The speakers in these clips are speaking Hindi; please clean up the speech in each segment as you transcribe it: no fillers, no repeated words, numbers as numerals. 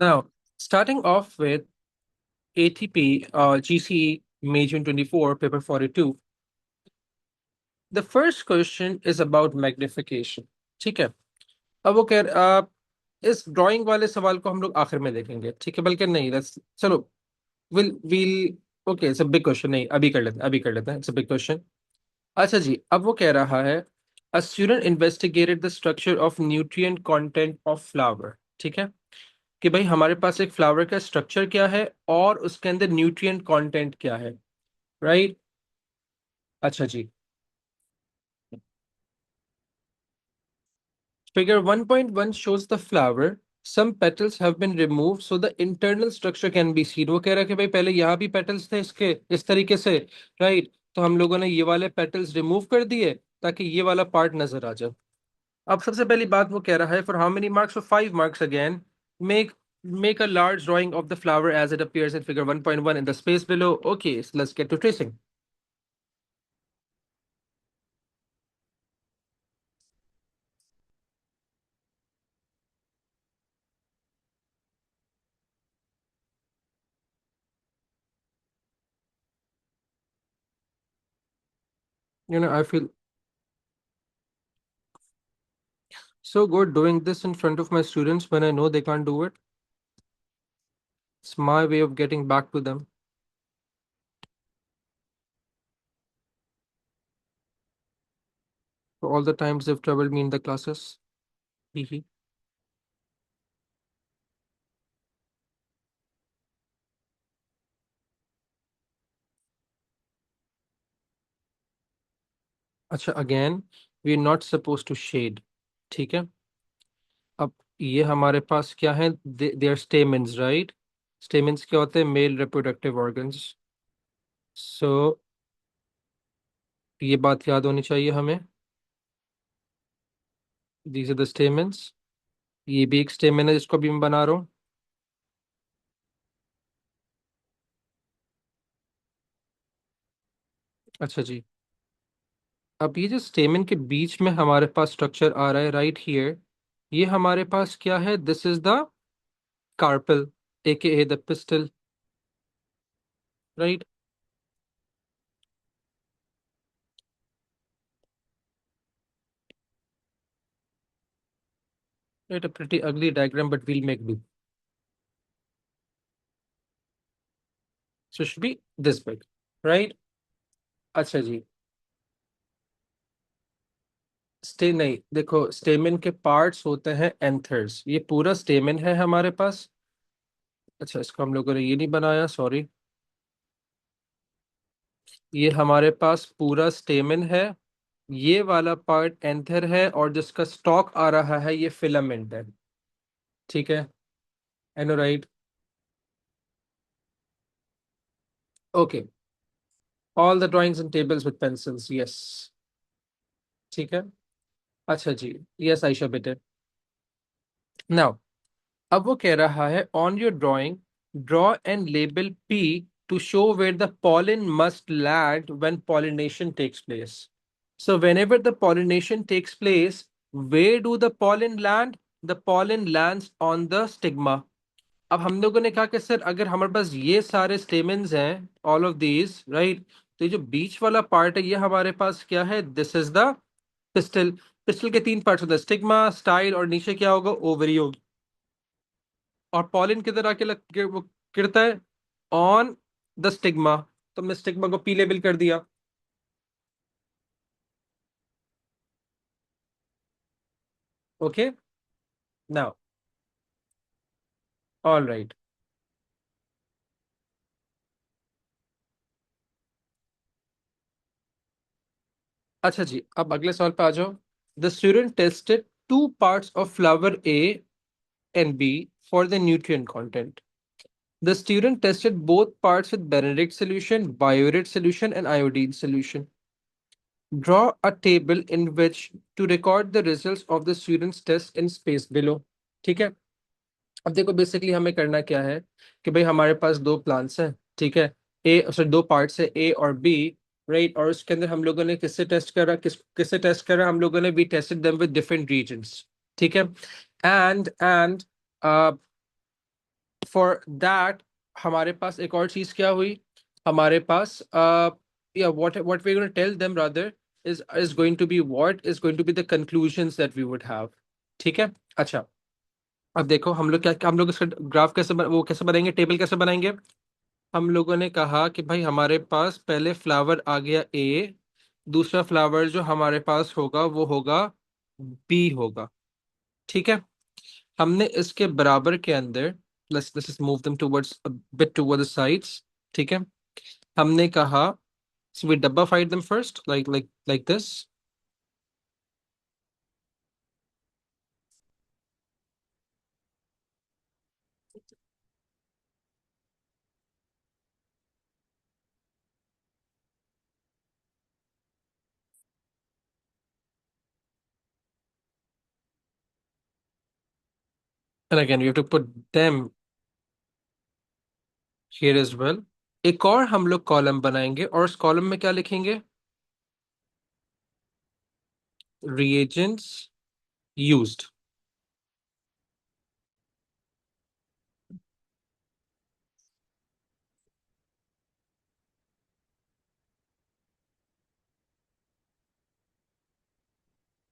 Now, starting off with ATP GCE May June 24, paper 42, the first question is about magnification. ठीक है. अब वो इस ड्राइंग वाले सवाल को हम लोग आखिर में देखेंगे. ठीक है, बल्कि नहीं, चलो, will okay, it's a big question. नहीं, अभी कर लेते हैं, इट्स अ बिग क्वेश्चन. अच्छा जी, अब वो कह रहा है a student investigated the structure of nutrient content of flower. ठीक है, कि भाई हमारे पास एक फ्लावर का स्ट्रक्चर क्या है और उसके अंदर न्यूट्रिएंट कंटेंट क्या है. राइट. अच्छा जी. Figure 1.1 shows the flower. Some petals have been removed so the internal structure can be seen. वो कह रहा है कि भाई पहले यहाँ भी पेटल्स थे इसके इस तरीके से. राइट. तो हम लोगों ने ये वाले पेटल्स रिमूव कर दिए ताकि ये वाला पार्ट नजर आ जाए. अब सबसे पहली बात वो कह रहा है, for how many marks? For 5 marks again. Make make a large drawing of the flower as it appears in figure 1.1 in the space below. Okay, so let's get to tracing. I feel so good doing this in front of my students when I know they can't do it. It's my way of getting back to them for all the times they've troubled me in the classes. Hee hee. अच्छा, again we are not suppose to shed. ठीक है. अब ये हमारे पास क्या है? They are stamens, right. Stamens क्या होते हैं? Male reproductive organs. सो ये बात याद होनी चाहिए हमें. These are the stamens. ये भी एक स्टेमेन है जिसको भी मैं बना रहा हूँ. अच्छा जी. अब ये जो स्टेमेन के बीच में हमारे पास स्ट्रक्चर आ रहा है राइट हियर, ये हमारे पास क्या है? This is the carpel, aka the pistil. Right. Right, a pretty ugly diagram, but we'll make do. So it should be this big, right? अच्छा जी. स्टे नहीं, देखो, स्टेमिन के पार्ट्स होते हैं एंथर्स. ये पूरा स्टेमिन है हमारे पास. अच्छा, इसको हम लोगों ने ये नहीं बनाया, सॉरी. ये हमारे पास पूरा स्टेमिन है. ये वाला पार्ट एंथर है और जिसका स्टॉक आ रहा है ये फिलामेंट है. ठीक है. एनो right. Okay. All the drawings and tables with pencils, yes. ठीक है. अच्छा जी. यस आयशा बेटे. नाउ, अब वो कह रहा है on your drawing draw and label P to show where the pollen must land when pollination takes place. So whenever the pollination takes place, where do the pollen land? The pollen lands on the stigma. अब हम लोगों ने कहा कि सर अगर हमारे पास ये सारे स्टेमेंस हैं, ऑल ऑफ दीज, राइट, तो ये जो बीच वाला पार्ट है ये हमारे पास क्या है? This is the pistol. Pistol के तीन पार्ट्स होते हैं, स्टिग्मा, स्टाइल और नीचे क्या होगा? ओवरी होगी. और पॉलिन किधर आके वो गिरता है? On the stigma. तो मैं स्टिग्मा को पी लेबल कर दिया. ओके. Now, all right. अच्छा जी, अब अगले सवाल पे आ जाओ. The student tested two parts of flower A and B for the nutrient content. The student tested both parts with Benedict solution, Biuret solution, and iodine solution. Draw a table in which to record the results of the student's test in space below. ठीक है. अब देखो, बेसिकली हमें करना क्या है कि भाई हमारे पास दो प्लांट्स हैं. ठीक है. ए सॉरी, दो पार्ट्स है ए और बी. राइट. और उसके अंदर हम लोगों ने किससे टेस्ट करा? किससे टेस्ट करा हम लोगों ने? We tested them with different reasons. ठीक है. एंड फॉर दैट हमारे पास एक और चीज क्या हुई, हमारे पास या what we going to tell them rather is going to be what is going to be the conclusions that we would have। ठीक है। अच्छा, अब देखो हम लोग क्या, हम लोग इसका ग्राफ कैसे वो कैसे बनाएंगे, टेबल कैसे बनाएंगे। हम लोगों ने कहा कि भाई हमारे पास पहले फ्लावर आ गया ए, दूसरा फ्लावर जो हमारे पास होगा वो होगा बी होगा। ठीक है। हमने इसके बराबर के अंदर, let's just move them towards a bit toward the sides। ठीक है। हमने कहा, so we double them first like this। And again we have to put them here as well। एक और हम लोग कॉलम बनाएंगे और उस कॉलम में क्या लिखेंगे, reagents used।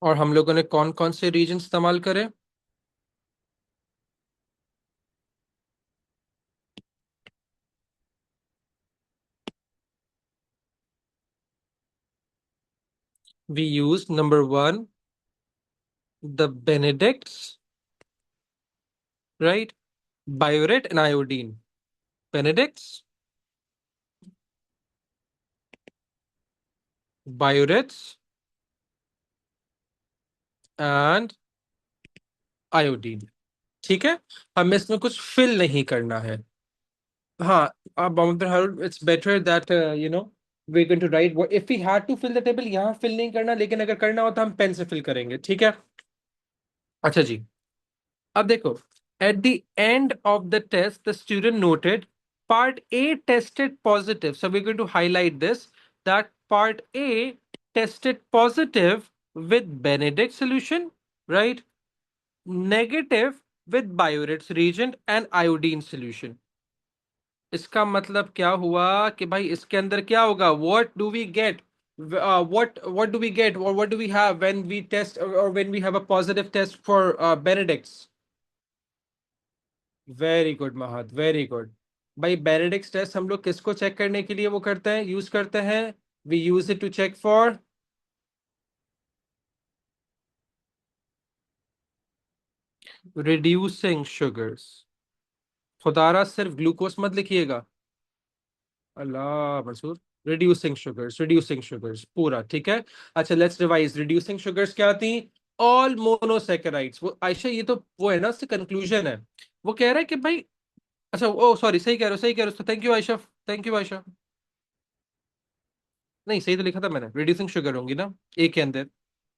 और हम लोगों ने कौन कौन से रीजन इस्तेमाल करे, we used number one the Benedict's, right, biuret and iodine। Benedict's, biurets and iodine. ठीक है। हमें इसमें कुछ फिल नहीं करना है। हाँ, अब it's better that we going to write if we had to fill the table, यहाँ फिल नहीं करना, लेकिन अगर करना हो तो हम पेन से फिल करेंगे। ठीक है। अच्छा जी, अब देखो, at the end of the test the student noted part A tested positive, so we going to highlight this that part A tested positive with Benedict solution, right? Negative with Biuret's reagent and iodine solution। इसका मतलब क्या हुआ कि भाई इसके अंदर क्या होगा, what do we get, what do we get or what do we have when we test or when we have a positive test for Benedict's। Very good महत, वेरी गुड। भाई बेनेडिक्ट टेस्ट हम लोग किसको चेक करने के लिए वो करते हैं, यूज करते हैं, we use it to check for reducing sugars. खुदारा सिर्फ ग्लूकोज मत लिखिएगा, अल्लाह मंसूर, रिड्यूसिंग शुगर्स पूरा। ठीक है। अच्छा लेट्स रिवाइज, रिड्यूसिंग शुगर्स क्या थी, ऑल मोनोसेकेराइड्स। वो आयशा ये तो वो है ना, उससे कंक्लूजन है। वो कह रहा है कि भाई, अच्छा ओ सॉरी, सही कह रहे हो, सही कह रहे हो, thank you Ayesha, thank you Ayesha. नहीं सही तो लिखा था मैंने, रिड्यूसिंग शुगर होंगी ना ए के अंदर।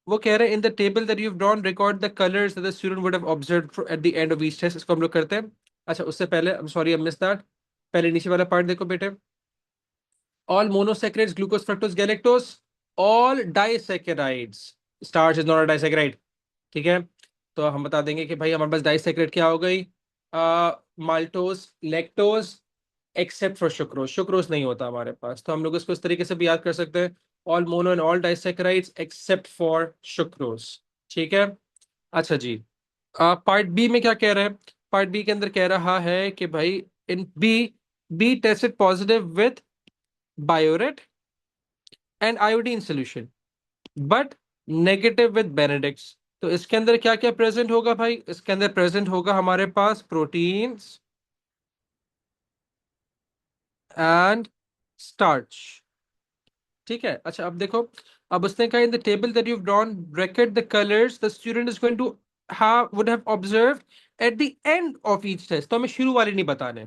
वो कह रहे हैं in the table that you have drawn record the colours that the student would have observed at the end of each test. इसको हम लोग करते हैं। अच्छा उससे पहले, I am sorry I miss that, पहले नीचे वाला पार्ट देखो बेटे, all monosaccharides glucose fructose galactose, all disaccharides, starch is not a disaccharide। ठीक है। तो हम बता देंगे कि भाई हमारे पास डाइसैकेराइड क्या हो गई, maltose lactose except for sucrose, sucrose नहीं होता हमारे पास, तो हम लोग इसको इस तरीके से भी याद कर सकते हैं, all mono and all disaccharides except for sucrose. ठीक है। अच्छा जी, पार्ट बी में क्या कह रहा है, पार्ट बी के अंदर कह रहा है कि भाई इन B, B tested positive with biuret and iodine solution but negative with Benedict's. तो इसके अंदर क्या क्या प्रेजेंट होगा भाई, इसके अंदर प्रेजेंट होगा हमारे पास प्रोटीन्स एंड स्टार्च। ठीक है। अच्छा अब देखो, अब उसने कहा in the table that you have drawn bracket the colours the student is going to have would have observed at the end of each test. तो हमें शुरू वाले नहीं बताने।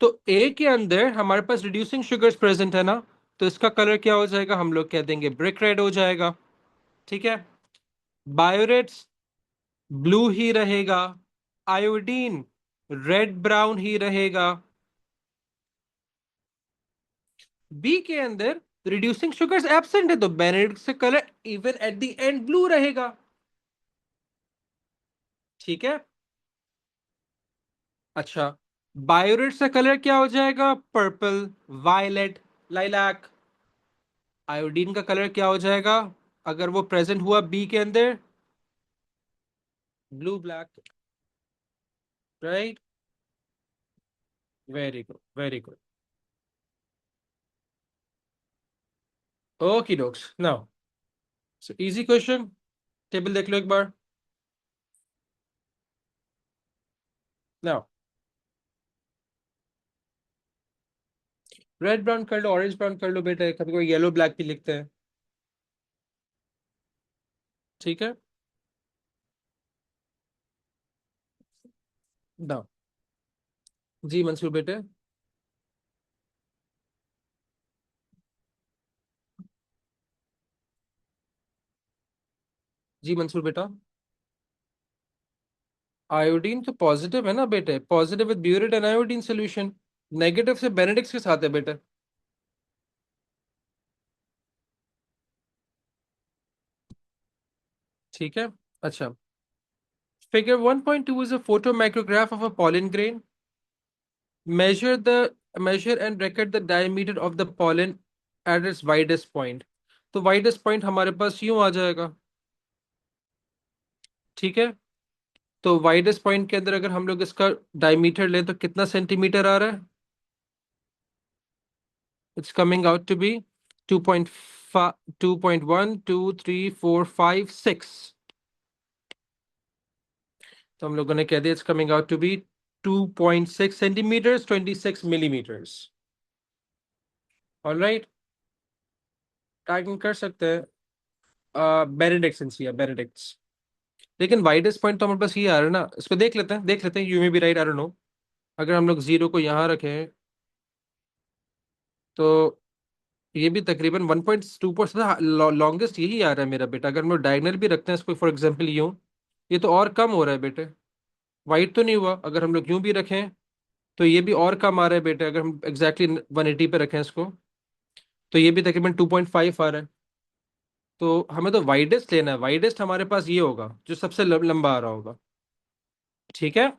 तो ए के अंदर हमारे पास रिड्यूसिंग शुगर्स प्रेजेंट है ना, तो इसका कलर क्या हो जाएगा, हम लोग कह देंगे ब्रिक रेड हो जाएगा। ठीक है। बायोरेट्स ब्लू ही रहेगा, आयोडीन रेड ब्राउन ही रहेगा। बी के अंदर रिड्यूसिंग शुगर्स एब्सेंट है, तो बेनेडिक्ट से colour even at the and blue रहेगा। ठीक है। अच्छा बायोरेट का कलर क्या हो जाएगा? Purple, violet, lilac. आयोडीन का कलर क्या हो जाएगा अगर वो प्रेजेंट हुआ बी के अंदर? Blue black. Right. Very good, very good. Okay docs, now so easy question. Table देख लो एक बार। नाउ रेड ब्राउन कर लो, ऑरेंज ब्राउन कर लो बेटा, कभी कोई येलो ब्लैक भी लिखते हैं। ठीक है। नाउ जी मंसूर बेटे। जी मंसूर बेटा। आयोडीन तो पॉजिटिव है ना बेटे, positive with burette and iodine solution. Negative से बेनेडिक्स के साथ है बेटे। ठीक है। अच्छा, figure 1.2 is a photomicrograph of a pollen grain. Measure and record the diameter of the pollen at its widest point. तो widest point हमारे पास यूं आ जाएगा। ठीक है। तो widest point के अंदर अगर हम लोग इसका डायमीटर लें तो कितना सेंटीमीटर आ रहा है? It's coming out to be 2.5, 2.1, 2, 3, 4, 5, 6। तो हम लोगों ने कह दिया it's coming out to be 2.6 centimetres, 26 millimetres. All right. Tagging कर सकते हैं बेनेडिक्ट सिंसिया, बेनेडिक्ट्स। लेकिन वाइडेस्ट पॉइंट तो हमारे पास ये आ रहा है ना, इसको देख लेते हैं, you may be right, I don't know. अगर हम लोग जीरो को यहाँ रखें तो ये भी तकरीबन 1.2 लॉन्गेस्ट यही आ रहा है मेरा बेटा। अगर हम लोग डायगनल भी रखते हैं इसको, फॉर एग्जाम्पल यूं, ये तो और कम हो रहा है बेटे। वाइड तो नहीं हुआ। अगर हम लोग यूं भी रखें तो ये भी और कम आ रहा है बेटे। अगर हम एग्जैक्टली 180 पे रखें इसको तो ये भी तकरीबन 2.5 आ रहा है। तो हमें तो वाइडेस्ट लेना है। वाइडेस्ट हमारे पास ये होगा जो सबसे लंबा आ रहा होगा। ठीक है।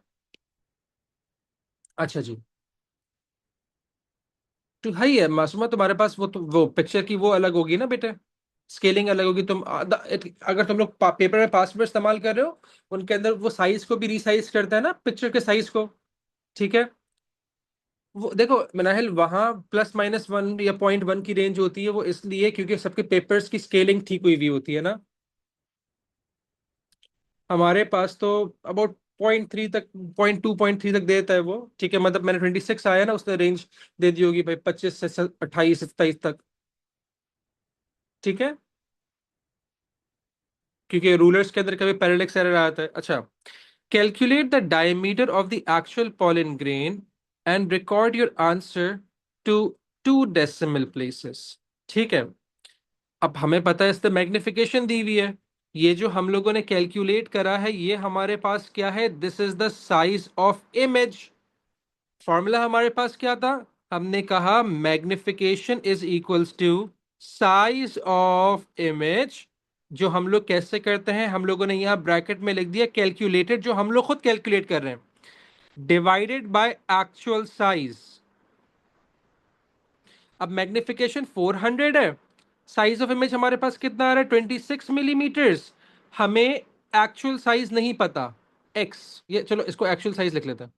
अच्छा जी। तो है ही है मासूमा, तुम्हारे पास वो पिक्चर की वो अलग होगी ना बेटे, स्केलिंग अलग होगी। अगर तुम लोग पेपर में पासवर्ड इस्तेमाल कर रहे हो, उनके अंदर वो साइज को भी रिसाइज करता है ना, पिक्चर के साइज को। ठीक है। वो देखो मनाहिल, वहां +-1 या .1 की रेंज होती है, वो इसलिए क्योंकि सबके पेपर्स की स्केलिंग ठीक हुई हुई होती है ना। हमारे पास तो अबाउट .3 तक, .2, .3 तक देता है वो। ठीक है, मतलब मैंने 26 आया ना, उसने रेंज दे दी होगी भाई 25 से 28 27 तक। ठीक है। क्योंकि रूलर्स के अंदर कभी पैरेलक्स एरर आता है। अच्छा, calculate the diameter of the actual pollen grain and record your answer to 2 decimal places. ठीक है। अब हमें पता है इस मैग्निफिकेशन दी हुई है। ये जो हम लोगों ने कैलकुलेट करा है ये हमारे पास क्या है? This is the size of image. Formula हमारे पास क्या था? हमने कहा magnification is equals to size of image. जो हम लोग कैसे करते हैं, हम लोगों ने यहां ब्रैकेट में लिख दिया कैलकुलेटेड, जो हम लोग खुद कैलकुलेट कर रहे हैं, डिवाइडेड बाय एक्चुअल साइज। अब मैग्निफिकेशन 400 है, साइज ऑफ इमेज हमारे पास कितना आ रहा है? 26 मिलीमीटर्स। हमें एक्चुअल साइज नहीं पता, एक्स। ये चलो इसको एक्चुअल साइज लिख लेते हैं।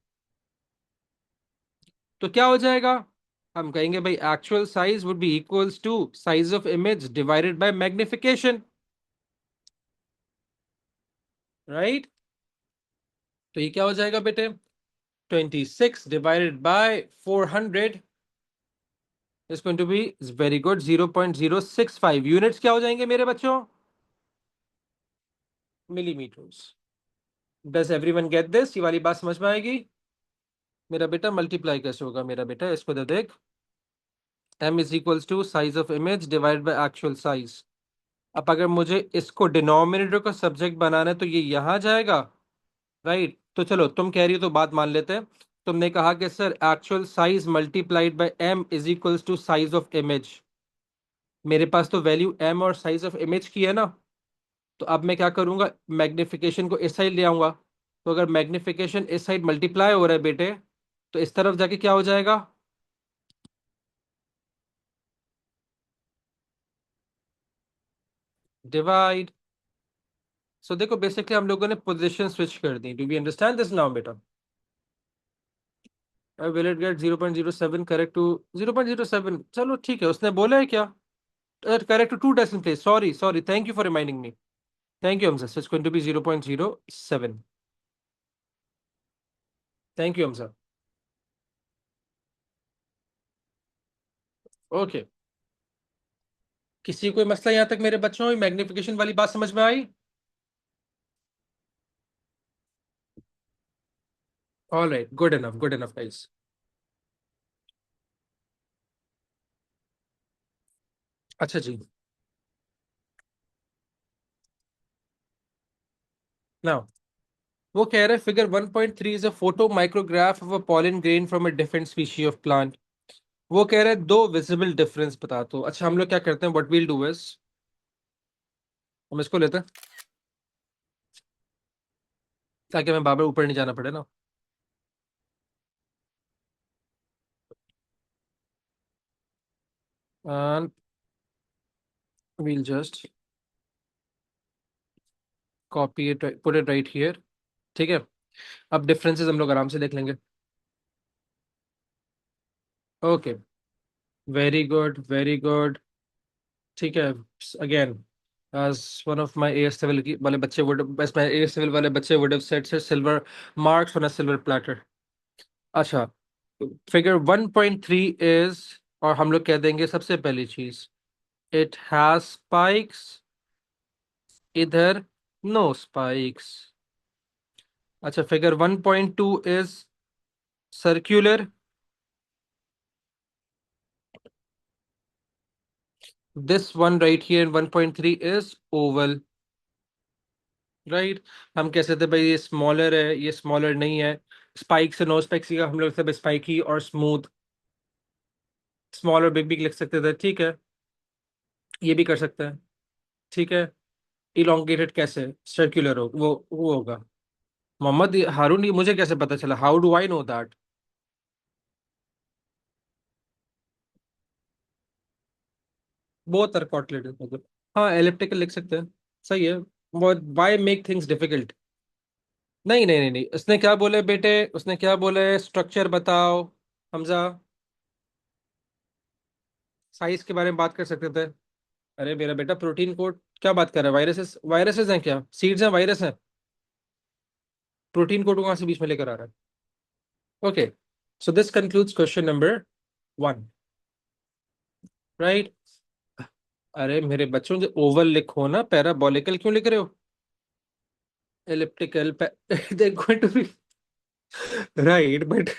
तो क्या हो जाएगा? हम कहेंगे भाई actual size would be equals to size of image divided by magnification. Right. तो ये क्या हो जाएगा बेटे? 26 divided by 400 is going to be, very good, 0.065 units. क्या हो जाएंगे मेरे बच्चों? Millimetres. Does everyone get this? ये वाली बात समझ में आएगी? मेरा बेटा मल्टीप्लाई कैसे होगा मेरा बेटा? इसको दे देख। m is equals to size of image divide by actual size. अब अगर मुझे इसको डिनोमिनेटर का सब्जेक्ट बनाना है तो ये यहां जाएगा। राइट। तो चलो तुम कह रही हो तो बात मान लेते हैं। तुमने कहा कि sir actual size multiplied by m is equals to size of image. मेरे पास तो वैल्यू m और साइज ऑफ इमेज की है ना। तो अब मैं क्या करूंगा? मैग्निफिकेशन को इस साइड ले आऊंगा। तो अगर मैग्निफिकेशन इस साइड मल्टीप्लाई हो रहा है बेटे, तो इस तरफ जाके क्या हो जाएगा? डिवाइड। सो देखो बेसिकली हम लोगों ने पोजीशन स्विच कर दी। Do we understand this now बेटा? Will it get 0.07 correct to 0.07? चलो ठीक है, उसने बोला है क्या? Correct to 2 place. Sorry sorry, thank you for reminding me. Thank you Hamza. It's going to be 0.07। Thank you Hamza. Okay, किसी कोई मसला यहाँ तक मेरे बच्चों? मैग्निफिकेशन वाली बात समझ में आई? All right, good enough guys. अच्छा जी। नाउ वो कह रहे हैं figure 1.3 is a photomicrograph of a pollen grain from a different species of plant. वो कह रहे हैं दो विजिबल डिफरेंस बता। तो अच्छा, हम लोग क्या करते हैं, व्हाट वील डू इज, हम इसको लेते हैं ताकि हमें बार बार ऊपर नहीं जाना पड़े ना। And we'll just copy it, put it right here. ठीक है, अब डिफरेंसेस हम लोग आराम से देख लेंगे। Okay, very good very good. ठीक है, again as one of my AS level वाले बच्चे would, best my AS level वाले बच्चे would have said sir, silver marks on a silver platter। अच्छा, फिगर 1.3 इज, और हम लोग कह देंगे सबसे पहली चीज, इट हैज स्पाइक्स, इधर नो स्पाइक्स। अच्छा, figure 1.2 is circular, this one right here 1.3 is Oval. Right, हम कह सकते हैं भाई ये स्मॉलर है, ये स्मॉलर नहीं है। स्पाइक से नो स्पाइक्स का हम लोग सब स्पाइकी और स्मूथ, स्मॉल और बिग बिग लिख सकते थे। ठीक है, ये भी कर सकते हैं। ठीक है, इलोंगेटेड कैसे सर्कुलर हो, वो होगा। मोहम्मद हारून, ये मुझे कैसे पता चला? How do I know that? बहुत आर कॉटलेटेड मतलब। हाँ, एलिप्टिकल लिख सकते हैं। सही है। वो व्हाई मेक थिंग्स डिफिकल्ट? नहीं नहीं नहीं नहीं, उसने क्या बोले बेटे, उसने क्या बोले? स्ट्रक्चर बताओ हमजा। साइज के बारे में बात कर सकते थे। अरे मेरा बेटा, प्रोटीन कोड क्या बात कर रहा है? वायरसेस, वायरसेस हैं क्या? सीड्स हैं, वायरस हैं? प्रोटीन कोड कहाँ से बीच में लेकर आ रहा है? Okay, so this concludes question number 1। Right. अरे मेरे बच्चों, जो ओवल लिखो ना, पैराबोलिकल क्यों लिख रहे हो? Elliptical they're going to be right, but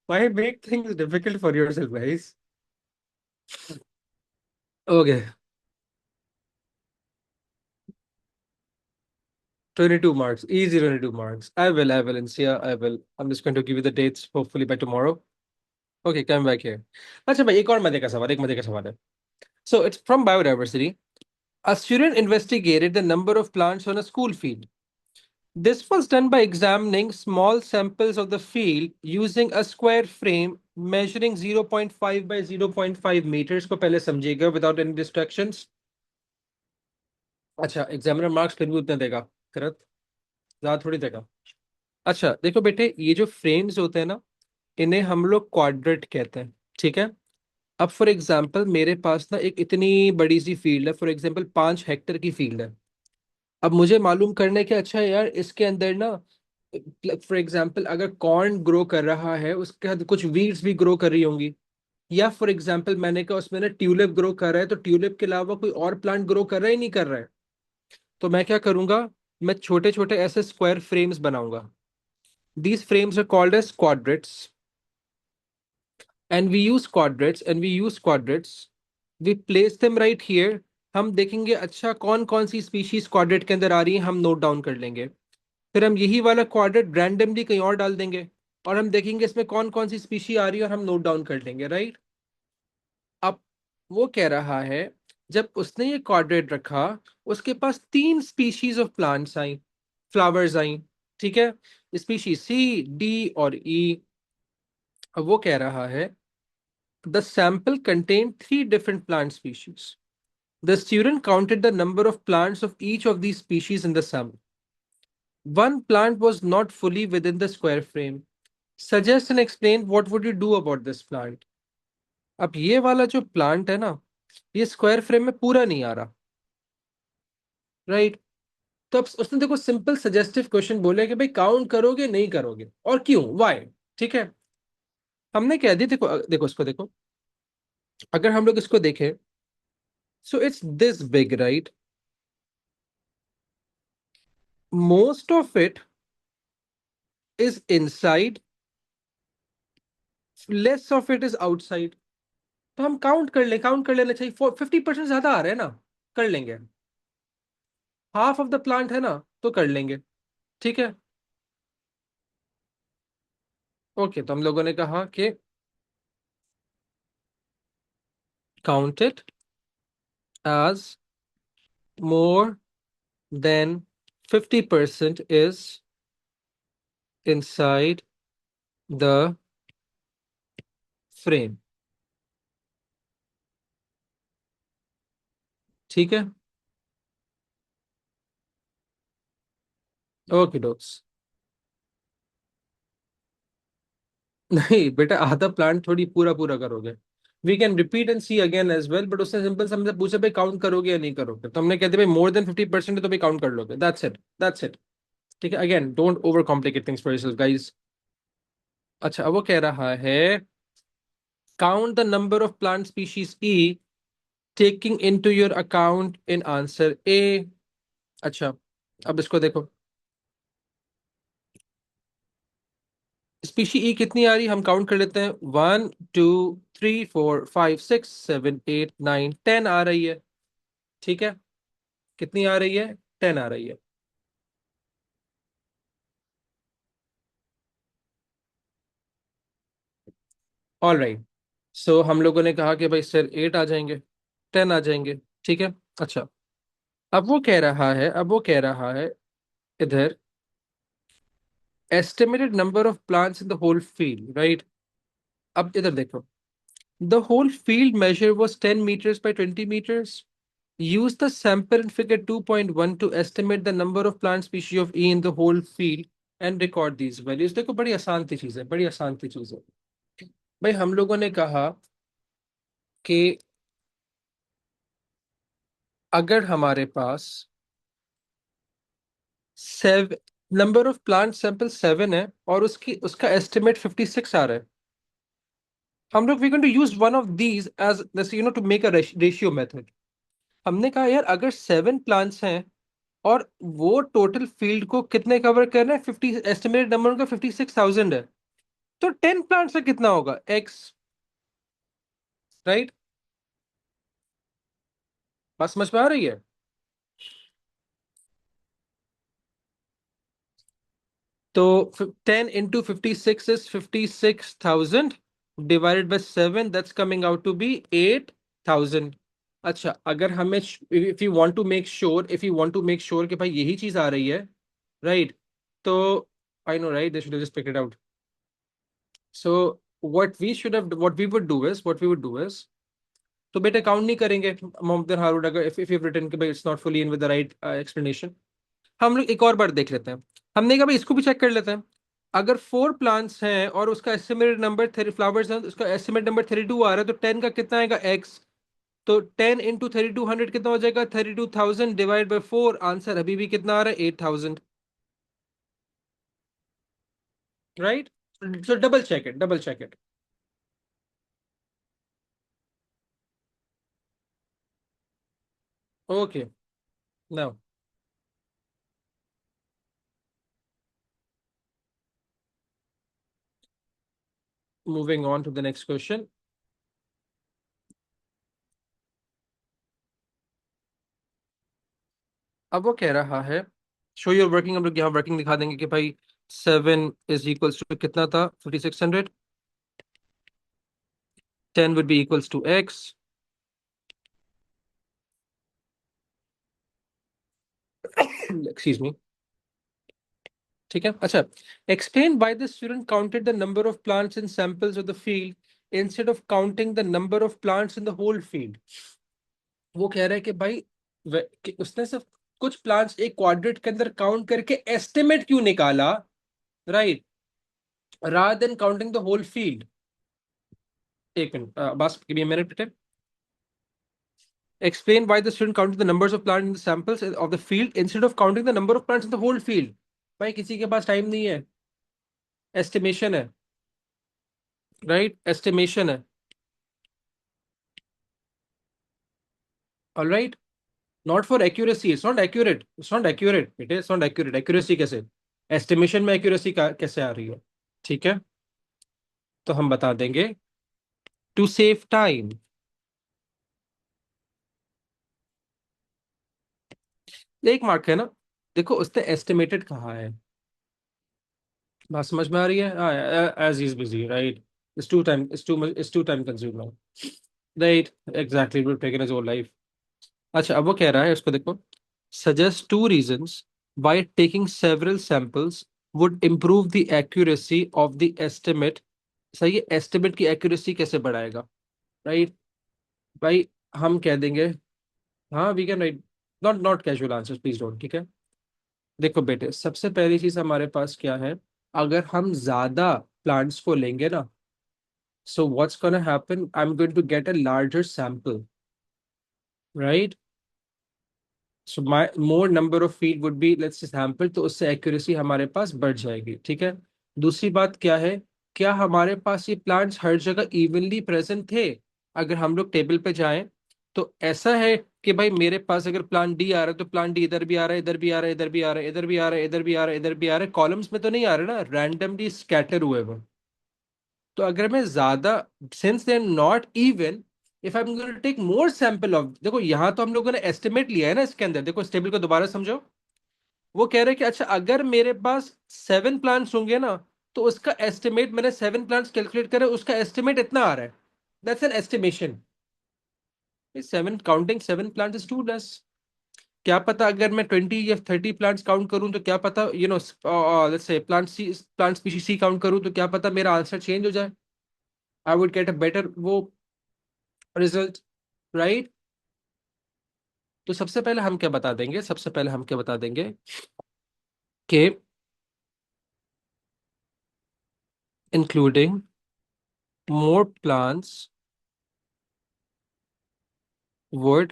why make things difficult for yourself, guys? Okay, 22 marks, easy 22 marks. I will, Insia, I will. I'm just going to give you the dates hopefully by tomorrow. Okay, come back here. अच्छा भाई, एक और मजे का सवाल, एक मजे का सवाल है। So it's from biodiversity. A student investigated the number of plants on a school field. This was done by examining small samples of the field using a square frame measuring 0.5 by 0.5 meters। को पहले समझिएगा without any distractions। अच्छा, एग्जामिनर मार्क्स फिर भी उतने देगा, करत ज्यादा थोड़ी देगा। अच्छा देखो बेटे, ये जो फ्रेम्स होते हैं ना, इन्हें हम लोग क्वाड्रेट कहते हैं। ठीक है, अब फॉर एग्जाम्पल मेरे पास ना एक इतनी बड़ी सी फील्ड है, फॉर एग्जाम्पल 5 हेक्टर की फील्ड है। अब मुझे मालूम करना है कि अच्छा यार, इसके अंदर ना फॉर एग्जाम्पल अगर कॉर्न ग्रो कर रहा है, उसके साथ कुछ वीड्स भी ग्रो कर रही होंगी। या फॉर एग्जाम्पल मैंने कहा उसमें ना ट्यूलिप ग्रो कर रहा है, तो ट्यूलिप के अलावा कोई और प्लांट ग्रो कर रहा है, नहीं कर रहा है। तो मैं क्या करूंगा, मैं छोटे छोटे ऐसे स्क्वायर फ्रेम्स बनाऊंगा। These frames are called as quadrats, and we use quadrats, we place them right here. हम देखेंगे अच्छा कौन कौन सी स्पीशीज क्वाड्रेट के अंदर आ रही है, हम नोट डाउन कर लेंगे। फिर हम यही वाला क्वाड्रेट रैंडमली कहीं और डाल देंगे, और हम देखेंगे इसमें कौन कौन सी स्पीशी आ रही है, और हम नोट डाउन कर लेंगे। राइट। अब वो कह रहा है, जब उसने ये क्वाड्रेट रखा, उसके पास 3 species of plants I, flowers I. ठीक है, स्पीशीज सी, डी और ई। अब वो कह रहा है the sample contain 3 different plant species. The student counted the number of plants of each of these species in the sample. One plant was not fully within the square frame. Suggest and explain what would you do about this plant. अब ये वाला जो प्लांट है ना, ये स्क्वायर फ्रेम में पूरा नहीं आ रहा, राइट? तो अब उसने देखो सिंपल सजेस्टिव क्वेश्चन बोले कि भाई काउंट करोगे नहीं करोगे और क्यों, वाई. ठीक है, हमने कह दी, देखो देखो इसको देखो, अगर हम लोग इसको देखें, so it's this big, right? Most of it is inside, less of it is outside. तो हम काउंट कर लेना चाहिए. 50% ज्यादा आ रहे हैं ना, कर लेंगे. हाफ ऑफ द प्लांट है ना, तो कर लेंगे. ठीक है, ओके. तो हम लोगों ने कहा कि count it as more than 50% is inside the frame. ठीक है, ओके डॉक्स. नहीं बेटा, आधा प्लांट थोड़ी पूरा पूरा करोगे. We can repeat and see again as well, but उसने सिंपल हमसे पूछा भाई काउंट करोगे या नहीं करोगे, तो हमने कहते भाई मोर देन 50% है तो भाई काउंट कर लोगे. That's it, that's it. ठीक है, again don't over complicate things for yourself guys. अच्छा, अब वो कह रहा है count the number of plant species E taking into your account in answer A. अच्छा, अब इसको देखो, स्पीशी ई कितनी आ रही, हम काउंट कर लेते हैं. 1 2 3 4 5 6 7 8 9 10 आ रही है. ठीक है, कितनी आ रही है, 10 आ रही है. All right. सो हम लोगों ने कहा कि भाई सर 8 आ जाएंगे, 10 आ जाएंगे. ठीक है. अच्छा, अब वो कह रहा है इधर estimated number of plants in the whole field, right? अब इधर देखो, the whole field measure was 10 meters by 20 meters. Use the sample in figure 2.1 to estimate the number of plant species of E in the whole field and record these values. देखो बड़ी आसान सी चीज है, बड़ी आसान सी चीज है. भाई हम लोगों ने कहा कि अगर हमारे पास seven number of plant sample 7 है और उसकी उसका एस्टिमेट 56 आ रहा है, हम लोग we can to use one of these as this to make a ratio method. हमने कहा यार अगर 7 प्लांट्स हैं और वो टोटल फील्ड को कितने कवर कर रहे हैं, 50, एस्टिमेटेड नंबर उनका 56,000 है, तो 10 प्लांट्स का कितना होगा, एक्स. राइट, बात समझ में आ रही है? तो 10 into 56 is 56,000 divided by 7, that's coming out to be 8,000. अच्छा, अगर हमें if you want to make sure कि भाई यही चीज आ रही है, राइट? तो I know, right, they should just pick it out. So what we would do is, तो बेटा काउंट नहीं करेंगे मोहम्मद हारून, अगर इफ यू रिटन कि भाई it's not fully in with the right explanation. हम लोग एक और बार देख लेते हैं. हमने कहा भाई इसको भी चेक कर लेते हैं. अगर 4 प्लांट्स हैं और उसका एस्टिमेटेड नंबर 30 फ्लावर्स हैं, तो उसका एस्टिमेट नंबर 32 आ रहा है, तो 10 का कितना आएगा, एक्स. तो 10 into 3200 कितना हो जाएगा, 32,000 डिवाइड बाई 4. आंसर अभी भी कितना आ रहा है, 8,000. Right, so double check it, double check it. Okay, now moving on to the next question. अब वो कह रहा है शो योर वर्किंग. हम लोग यहाँ वर्किंग दिखा देंगे कि भाई 7 इज इक्वल्स टू कितना था, 5600. 10 would be equals to x. Excuse me. ठीक है। अच्छा, explain why the student counted the number of plants in samples of the field instead of counting the number of plants in the whole field. वो कह रहा है कि भाई कि उसने सिर्फ कुछ प्लांट्स एक क्वाड्रेट के अंदर काउंट करके एस्टिमेट क्यों निकाला, right, rather than counting the whole field। एक मिनट, बस give me a minute. Explain why the student counted the numbers of plants in the samples of the field instead of counting the number of plants in the whole field। भाई किसी के पास टाइम नहीं है, एस्टिमेशन है, राइट, एस्टिमेशन है। Alright, not for accuracy, it's not accurate, it's not accurate बेटे, इट्स नॉट एक्यूरेट। एक्यूरेसी कैसे, एस्टिमेशन में एक्यूरेसी कैसे आ रही है? ठीक है, तो हम बता देंगे टू सेव टाइम। एक मार्क है ना, देखो उसने एस्टिमेटेड कहा है, बात समझ में आ रही है? As is busy, right, it's too time, it's too time consumer, right, exactly, will taken his whole life. अच्छा, अब वो कह रहा है, इसको देखो, suggest two reasons why taking several samples would improve the accuracy of the estimate. सही है, एस्टिमेट की एक्यूरेसी कैसे बढ़ाएगा, राइट, भाई हम कह देंगे, हाँ we can write, not not casual answer please don't, ठीक है। देखो बेटे, सबसे पहली चीज हमारे पास क्या है, अगर हम ज्यादा प्लांट्स को लेंगे ना, so what's gonna happen, I am going to get a larger sample, right, so my more number of feed would be let's say sample, तो उससे एक्यूरेसी हमारे पास बढ़ जाएगी, ठीक है। दूसरी बात क्या है, क्या हमारे पास ये प्लांट्स हर जगह इवनली प्रेजेंट थे? अगर हम लोग टेबल पे जाएं तो ऐसा है कि भाई मेरे पास अगर प्लांट डी आ रहा है तो प्लांट डी इधर भी आ रहा है, इधर भी आ रहा है, इधर भी आ रहा है, इधर भी आ रहा है, इधर भी आ रहा है, इधर भी आ रहा है, कॉलम्स में तो नहीं आ रहा ना, रैंडमली स्कैटर हुए वो। तो अगर मैं ज्यादा, since they are not even, if I am going to take more sample of, देखो यहाँ तो हम लोगों ने एस्टिमेट लिया है ना इसके अंदर, देखो इस टेबल को दोबारा समझो। वो कह रहे हैं कि अच्छा अगर मेरे पास 7 प्लांट्स होंगे ना, तो उसका एस्टिमेट, मैंने 7 प्लांट्स कैलकुलेट करे, उसका एस्टिमेट इतना आ रहा है, that's an estimation. 7 counting 7 plants is too less. क्या पता अगर मैं 20 या 30 प्लांट्स काउंट करूं तो क्या पता, let's say plant species C count करूं तो क्या पता मेरा आंसर चेंज हो जाए, I would get a better वो रिजल्ट, राइट। तो सबसे पहले हम क्या बता देंगे, सबसे पहले हम क्या बता देंगे कि including more plants would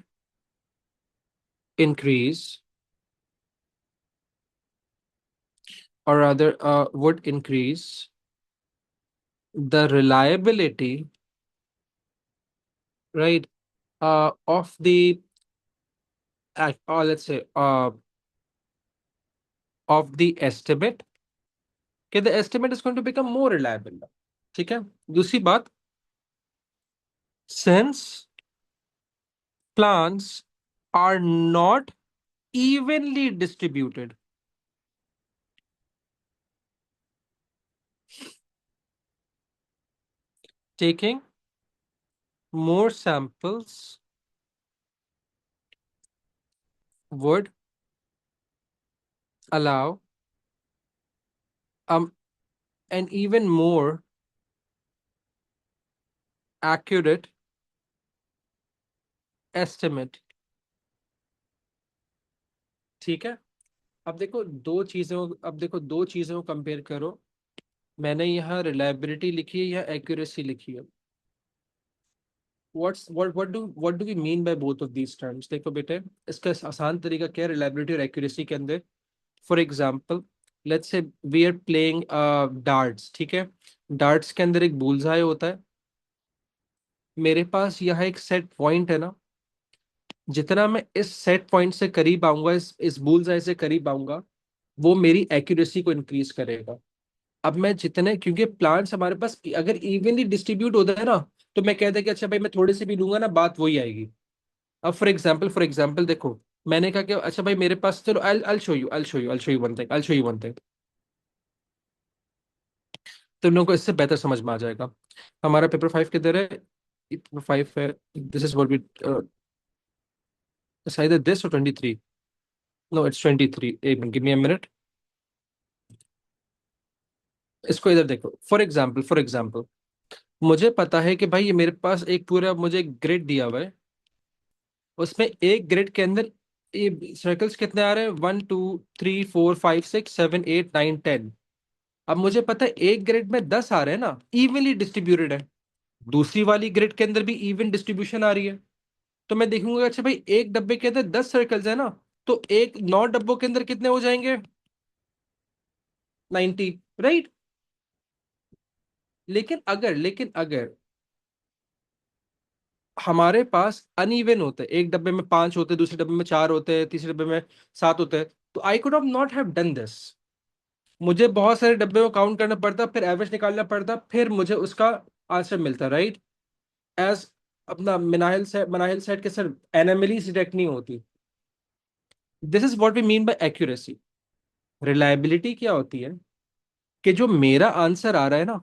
increase, or rather would increase the reliability, right, of the or let's say of the estimate, कि the estimate is going to become more reliable। ठीक है। दूसरी बात, since plants are not evenly distributed, taking more samples would allow um an even more accurate estimate। ठीक है। अब देखो दो चीजों को कंपेयर करो, मैंने यहाँ रिलायबिलिटी लिखी है या एक्यूरेसी लिखी है। What do we mean by both of these terms? देखो बेटे, इसका आसान तरीका क्या है रिलायबिलिटी और एक्यूरेसी के अंदर। For example, let's say we are playing darts, ठीक है। डार्ट्स के अंदर एक बुलजाई होता है, मेरे पास यहाँ एक सेट पॉइंट है ना, जितना मैं इस सेट पॉइंट से करीब आऊंगा, इस बुलजाई से करीब आऊंगा, वो मेरी एक्यूरेसी को इंक्रीज करेगा। अब मैं जितने, क्योंकि प्लांट्स हमारे पास अगर इवनली डिस्ट्रीब्यूट होता है ना, तो मैं कहता कि अच्छा भाई मैं थोड़े से भी लूंगा ना, बात वही आएगी। अब फॉर एग्जांपल देखो, मैंने कहा कि अच्छा भाई मेरे पास, चलो I will show you one thing, तुम लोगों को इससे बेहतर समझ में आ जाएगा। हमारा पेपर 5 किधर है? पेपर 5 है, this is what we, either this or 23, no it's 23, give me a minute. इसको इधर देखो, फॉर एग्जाम्पल मुझे पता है कि भाई ये मेरे पास एक पूरा मुझे ग्रिड दिया हुआ है। उसमें एक ग्रिड के अंदर ये सर्कल्स कितने आ रहे हैं, 1 2 3 4 5 6 7 8 9 10। अब मुझे पता है एक ग्रिड में 10 आ रहे हैं ना, इवनली डिस्ट्रीब्यूटेड है। दूसरी वाली ग्रिड के अंदर भी इवन डिस्ट्रीब्यूशन आ रही है। तो मैं देखूंगा अच्छा भाई एक डब्बे के अंदर 10 सर्कल्स है ना, तो एक 9 डब्बों के अंदर कितने हो जाएंगे, 90, राइट। लेकिन अगर हमारे पास अनइवन होते हैं, एक डब्बे में 5 होते हैं, दूसरे डब्बे में 4 होते हैं, तीसरे डब्बे में 7 होते हैं, तो I could have not have done this. मुझे बहुत सारे डब्बे को काउंट करना पड़ता, फिर एवरेज निकालना पड़ता, फिर मुझे उसका आंसर मिलता, राइट। एज अपना मनाहिल सेट के सर एनोमलीज डिटेक्ट नहीं होती। This is what we mean by accuracy. Reliability क्या होती है कि जो मेरा आंसर आ रहा है ना,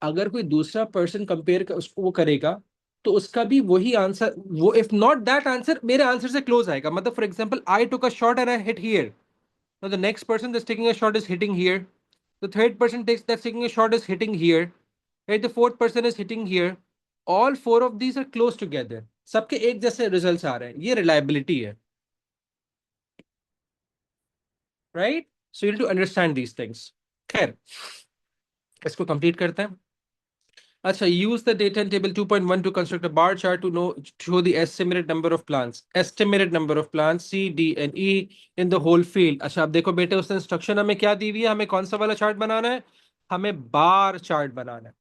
अगर कोई दूसरा पर्सन कंपेयर कर उसको वो करेगा, तो उसका भी वही आंसर, वो इफ नॉट दैट आंसर मेरे आंसर से क्लोज आएगा। मतलब for example I took a shot and I hit here, now the next person that's taking a shot is hitting here, the third person that's taking a shot is hitting here, right, the fourth person is hitting here, all four of these are close together, सबके एक जैसे रिजल्ट्स आ रहे हैं, ये रिलायबिलिटी है, right. So you need to understand these things. खैर, इसको कंप्लीट करते हैं। अच्छा, use the data in table 2.1 to construct a bar chart to know show the estimated number of plants C, D and E in the whole field। अच्छा अब देखो बेटे, उसने इंस्ट्रक्शन हमें क्या दी हुई है, हमें कौन सा वाला चार्ट बनाना है, हमें बार चार्ट बनाना है।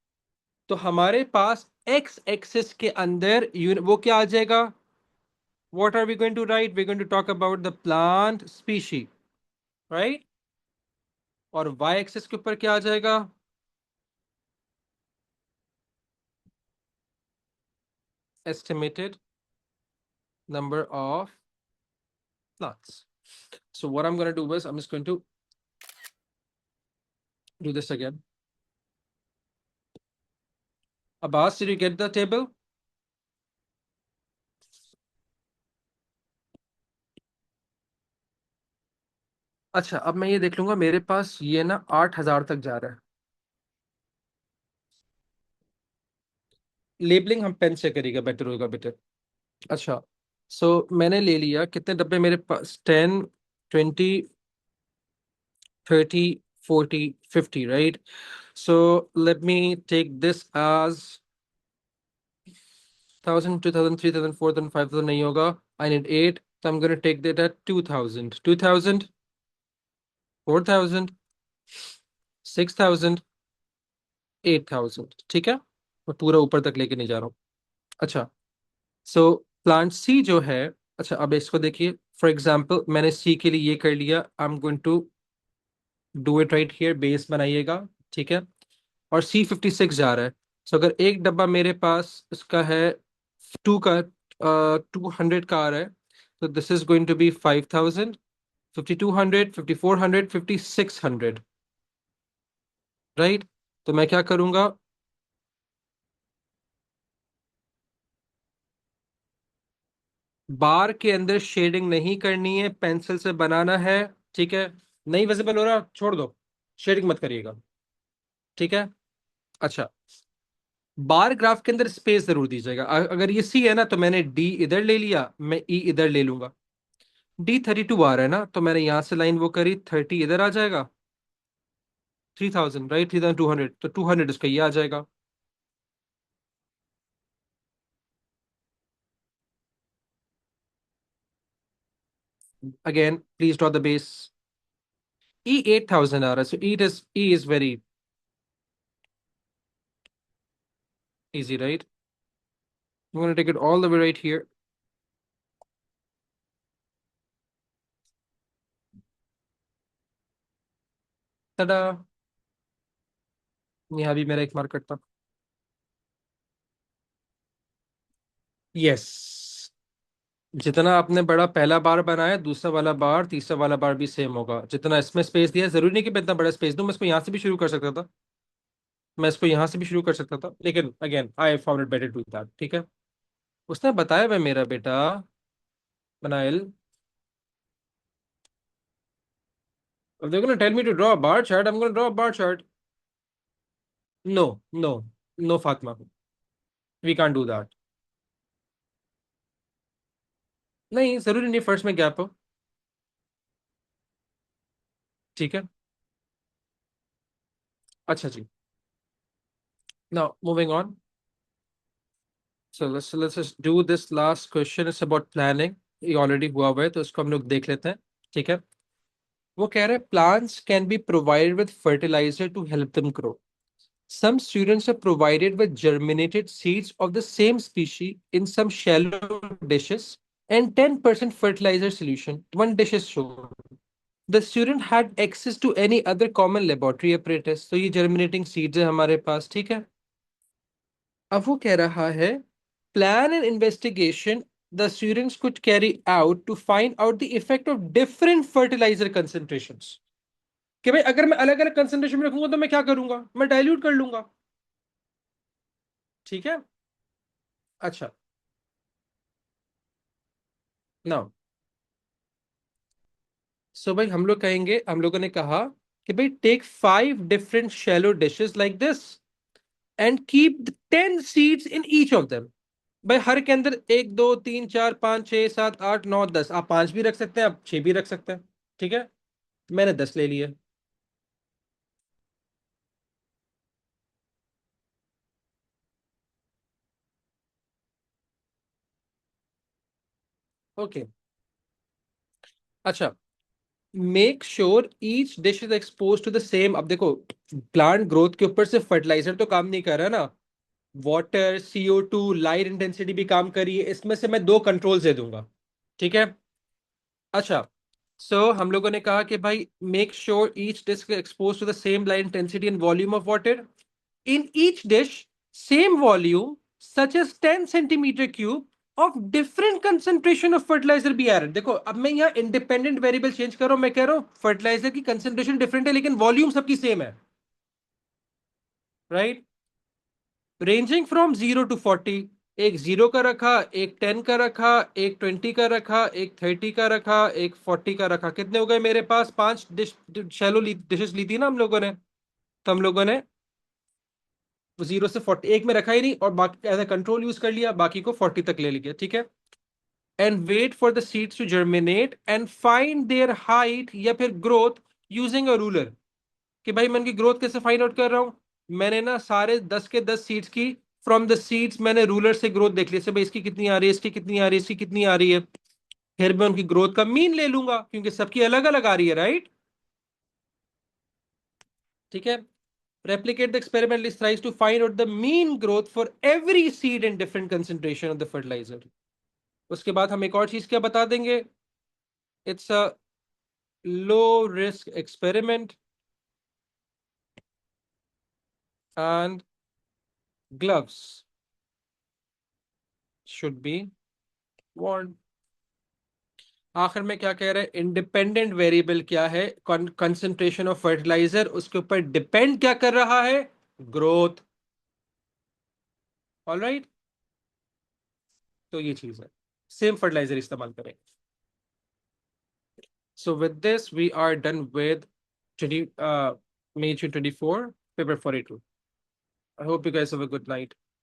तो हमारे पास एक्स एक्सिस के अंदर वो क्या आ जाएगा, what are we going to write, we're going to talk about the plant species, right। और वाई एक्सिस के ऊपर क्या आ जाएगा, estimated number of plants। So what I'm going to do is I'm just going to do this again. Abbas, did you get the table? अच्छा, अब मैं ये देख लूंगा, मेरे पास ये ना 8,000 तक जा रहा है। लेबलिंग हम पेन से करेगा, बेटर होगा बेटर। अच्छा, मैंने ले लिया कितने डब्बे मेरे पास, 10 20 30 40 50, right. So let me take this as 1,000 2,000 3,000 4,000 5,000 नहीं होगा, आई नीड 8, तो I am gonna take that at 2,000 2,000 4,000 6,000 8,000, ठीक है। मैं पूरा ऊपर तक लेके नहीं जा रहा हूँ। अच्छा, प्लांट सी जो है, अच्छा अब इसको देखिए, फॉर एग्जाम्पल मैंने सी के लिए ये कर लिया, I am going to do it right here, base बनाइएगा, ठीक है। और सी 56 जा रहा है। अगर एक डब्बा मेरे पास इसका है, टू का 200 का आ रहा है, तो this is going to be 5,000 5,200 5,400 5,600, right. तो मैं क्या करूंगा, बार के अंदर शेडिंग नहीं करनी है, पेंसिल से बनाना है, ठीक है। नहीं विजिबल हो रहा, छोड़ दो, शेडिंग मत करिएगा, ठीक है। अच्छा, बार ग्राफ के अंदर स्पेस जरूर दीजिएगा। अगर ये सी है ना, तो मैंने डी इधर ले लिया, मैं ई इधर ले लूंगा। D32 आ रहा है ना, तो मैंने यहां से लाइन वो करी, 30 इधर आ जाएगा, 3,000, राइट, 3,200, तो 200 इसका ये आ जाएगा। Again please draw the base. E 8,000 आ रहा है, so E is very easy, right। I'm going to take it all the way right here। tada, यहाँ भी मेरा एक मार्कर था। यस, जितना आपने बड़ा पहला बार बनाया, दूसरा वाला बार तीसरा वाला बार भी सेम होगा। जितना इसमें स्पेस दिया है, जरूरी नहीं कि मैं इतना बड़ा स्पेस दूं, मैं इसको यहाँ से भी शुरू कर सकता था, मैं इसको यहाँ से भी शुरू कर सकता था, लेकिन again I found it better to that, ठीक है। उसने बताया मैं मेरा बेटा बनाइल, if they're going to tell me to draw a bar chart, I'm going to draw a bar chart। No, no, no Fatima, we can't do that. नहीं, जरूरी नहीं फर्स्ट में गैप हो। ठीक है। अच्छा जी। Now moving on. So let's just do this last question, it's about planning. ये ऑलरेडी हुआ हुआ है तो इसको हम लोग देख लेते हैं। ठीक है। वो कह रहे हैं plants can be provided with fertiliser to help them grow. Some students are provided with germinated seeds of the same species in some shallow dishes and 10% fertilizer solution. One dish is shown. The student had access to any other common laboratory apparatus. तो ये germinating seeds है हमारे पास, ठीक है। अब वो कह रहा है plan an investigation the students could carry out to find out the effect of different fertilizer concentrations. कि भाई अगर मैं अलग अलग कंसेंट्रेशन में रखूंगा तो मैं क्या करूंगा, मैं डाइल्यूट कर लूंगा। ठीक है। अच्छा। नाउ सो भाई हम लोग कहेंगे, हम लोगों ने कहा कि भाई take 5 different shallow dishes like this and keep 10 seeds in each of them. भाई हर के अंदर 1 2 3 4 5 6 7 8 9 10, आप 5 भी रख सकते हैं, आप 6 भी रख सकते हैं। ठीक है। मैंने 10 ले लिए। ओके। अच्छा। Make sure each dish is expose to the same. अब देखो, प्लांट ग्रोथ के ऊपर सिर्फ फर्टिलाइजर तो काम नहीं कर रहा ना, वाटर, CO2, लाइट इंटेंसिटी भी काम करिए। इसमें से मैं 2 कंट्रोल्स दे दूंगा। ठीक है। अच्छा। हम लोगों ने कहा कि भाई make sure each dish expose to the same light intensity and volume of water in each dish, same volume such as 10 centimetre cube of different concentration of fertiliser be added. देखो अब मैं यहाँ इंडिपेंडेंट वेरिएबल चेंज कर रहा हूं, मैं कह रहा हूँ फर्टिलाइजर की कंसेंट्रेशन डिफरेंट है लेकिन वॉल्यूम सबकी सेम है। राइट। Ranging from 0 to 40। एक 0 का रखा, एक 10 का रखा, एक 20 का रखा, एक 30 का रखा, एक 40 का रखा। कितने हो गए मेरे पास? 5 डिश, शैलो डिशेस ली थी ना हम लोगों ने। तो हम लोगों ने 0 से 40 एक में रखा ही नहीं और बाकी एज ए कंट्रोल यूज कर लिया, बाकी को 40 तक ले लिया। ठीक है। And wait for the seeds to germinate and find their height या फिर ग्रोथ यूजिंग अ रूलर। कि भाई मैं इनकी ग्रोथ कैसे फाइंड आउट कर रहा हूं? मैंने ना सारे 10 के 10 सीड्स की फ्रॉम द सीड्स मैंने रूलर से ग्रोथ देख ली से, भाई इसकी कितनी आ रही है, इसकी कितनी आ रही है, इसकी कितनी आ रही है। फिर मैं उनकी ग्रोथ का मीन ले लूंगा क्योंकि सबकी अलग अलग आ रही है, राइट। ठीक है। replicate the experimental tries to find out the mean growth for every seed in different concentration of the fertilizer. उसके बाद हम एक और चीज क्या बता देंगे, it's a low risk experiment and gloves should be worn। आखिर में क्या कह रहे हैं, इंडिपेंडेंट वेरिएबल क्या है, कंसंट्रेशन ऑफ फर्टिलाइजर, उसके ऊपर डिपेंड क्या कर रहा है, ग्रोथ। ऑलराइट। तो ये चीज है, सेम फर्टिलाइजर इस्तेमाल करें। So with this, we are done with 20, May 24, paper 42. I hope you guys have a good night.